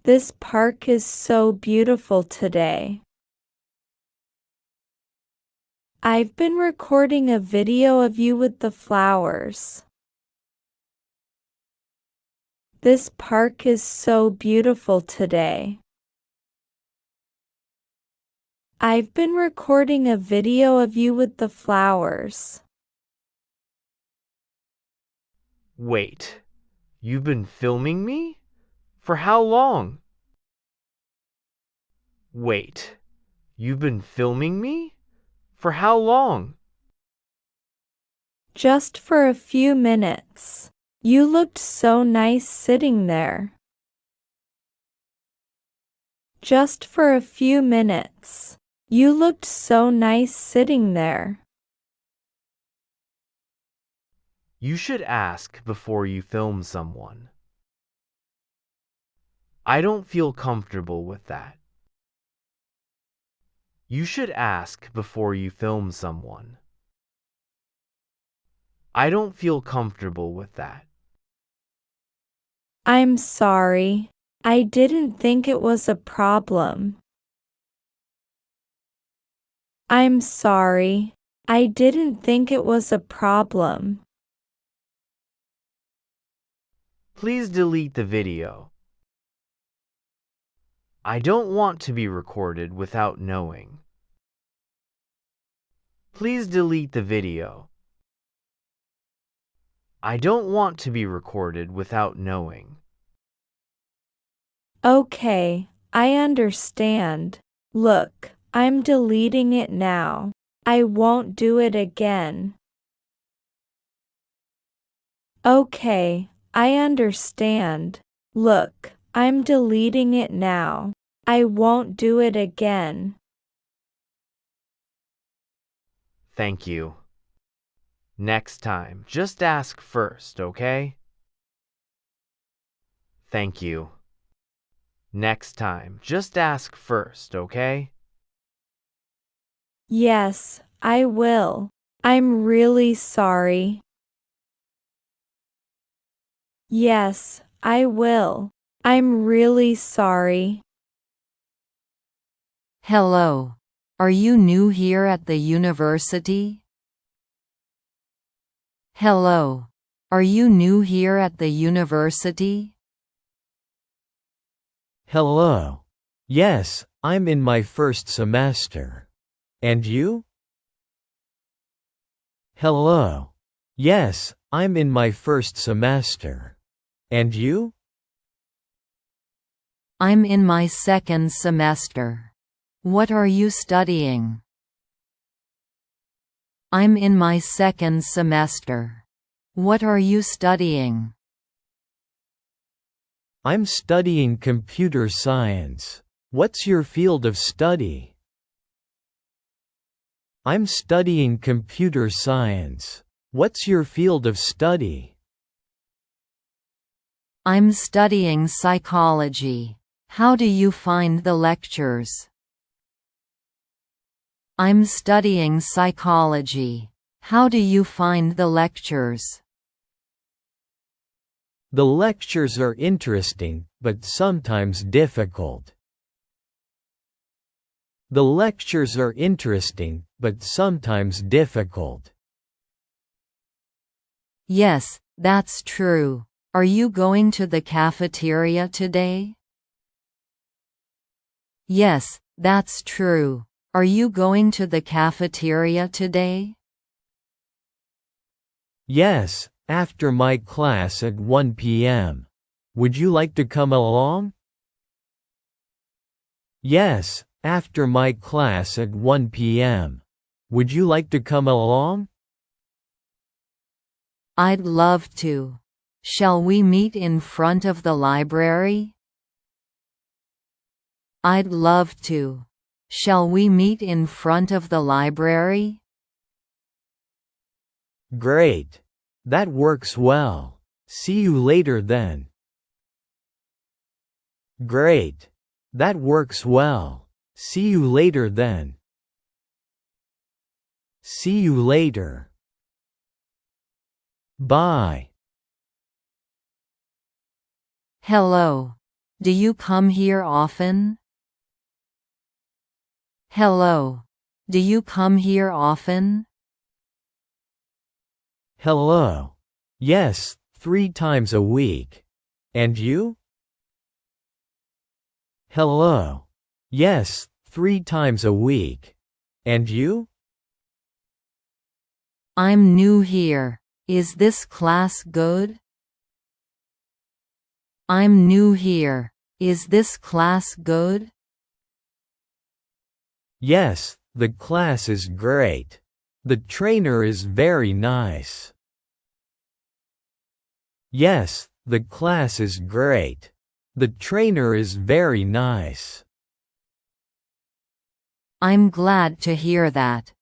This park is so beautiful today. I've been recording a video of you with the flowers. This park is so beautiful today. I've been recording a video of you with the flowers. Wait, you've been filming me? For how long? Wait, you've been filming me? For how long? Just for a few minutes. You looked so nice sitting there. Just for a few minutes. You looked so nice sitting there. You should ask before you film someone. I don't feel comfortable with that. You should ask before you film someone. I don't feel comfortable with that. I'm sorry. I didn't think it was a problem. I'm sorry. I didn't think it was a problem. Please delete the video. I don't want to be recorded without knowing. Please delete the video. I don't want to be recorded without knowing. Okay, I understand. Look, I'm deleting it now. I won't do it again. Okay, I understand. Look, I'm deleting it now. I won't do it again. Thank you. Next time, just ask first, okay? Thank you. Next time, just ask first, okay? Yes, I will. I'm really sorry. Yes, I will. I'm really sorry. Hello. Are you new here at the university? Hello. Are you new here at the university? Hello. Yes, I'm in my first semester. And you? Hello. Yes, I'm in my first semester. And you? I'm in my second semester. What are you studying? I'm in my second semester. What are you studying? I'm studying computer science. What's your field of study? I'm studying computer science. What's your field of study? I'm studying psychology. How do you find the lectures? I'm studying psychology. How do you find the lectures? The lectures are interesting, but sometimes difficult. The lectures are interesting, but sometimes difficult. Yes, that's true. Are you going to the cafeteria today? Yes, that's true. Are you going to the cafeteria today? Yes, after my class at 1 p.m. Would you like to come along? Yes, after my class at 1 p.m. Would you like to come along? I'd love to. Shall we meet in front of the library? I'd love to. Shall we meet in front of the library? Great. That works well. See you later then. Great. That works well. See you later then. See you later. Bye. Hello. Do you come here often? Hello. Do you come here often? Hello. Yes, 3 times a week. And you? Hello. Yes, 3 times a week. And you? I'm new here. Is this class good? I'm new here. Is this class good? Yes, the class is great. The trainer is very nice. Yes, the class is great. The trainer is very nice. I'm glad to hear that.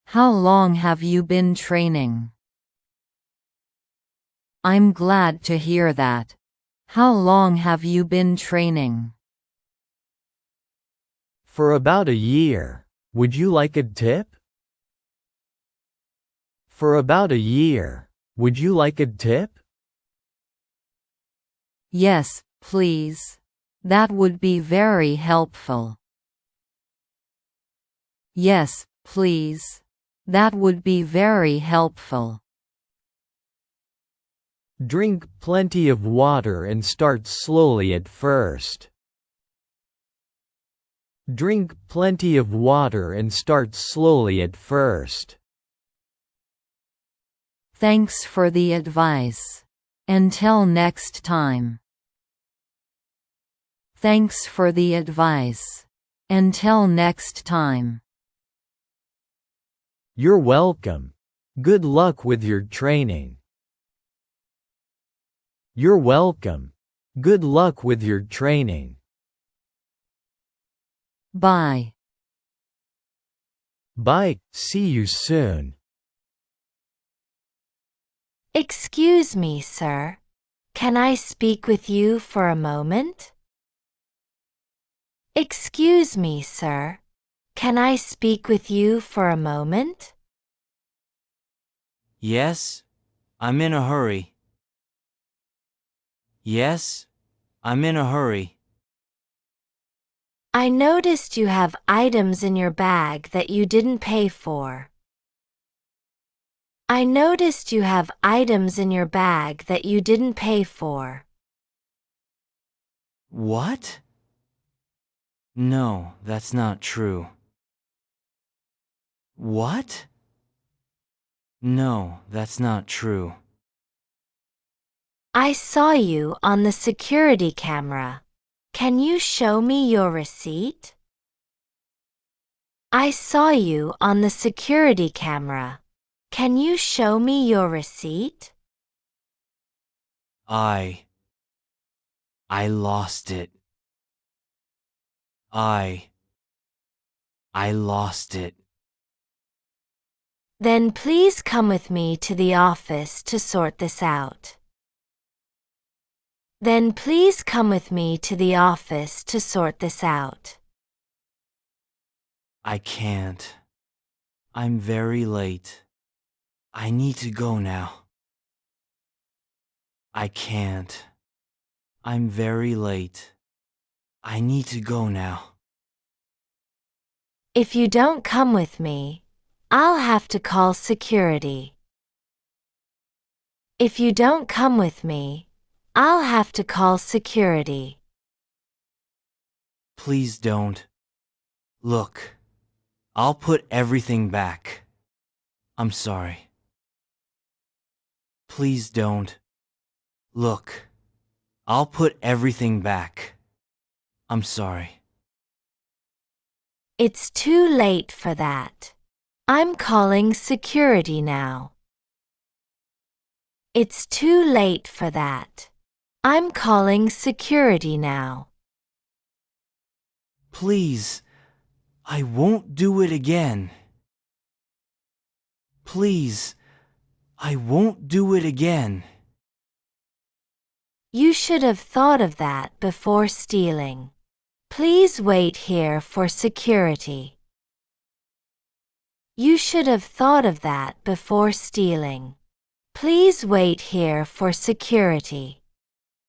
How long have you been training? I'm glad to hear that. How long have you been training? For about a year. Would you like a tip? For about a year. Would you like a tip? Yes, please. That would be very helpful. Yes, please. That would be very helpful. Drink plenty of water and start slowly at first. Drink plenty of water and start slowly at first. Thanks for the advice. Until next time. Thanks for the advice. Until next time. You're welcome. Good luck with your training. You're welcome. Good luck with your training. Bye. Bye, see you soon. Excuse me, sir. Can I speak with you for a moment? Excuse me, sir. Can I speak with you for a moment? Yes, I'm in a hurry. Yes, I'm in a hurry. I noticed you have items in your bag that you didn't pay for. I noticed you have items in your bag that you didn't pay for. What? No, that's not true. What? No, that's not true. I saw you on the security camera. Can you show me your receipt? I saw you on the security camera. Can you show me your receipt? I lost it. I lost it. Then please come with me to the office to sort this out. Then please come with me to the office to sort this out. I can't. I'm very late. I need to go now. I can't. I'm very late. I need to go now. If you don't come with me, I'll have to call security. If you don't come with me, I'll have to call security. Please don't. Look, I'll put everything back. I'm sorry. Please don't. Look, I'll put everything back. I'm sorry. It's too late for that. I'm calling security now. It's too late for that. I'm calling security now. Please, I won't do it again. Please, I won't do it again. You should have thought of that before stealing. Please wait here for security. You should have thought of that before stealing. Please wait here for security.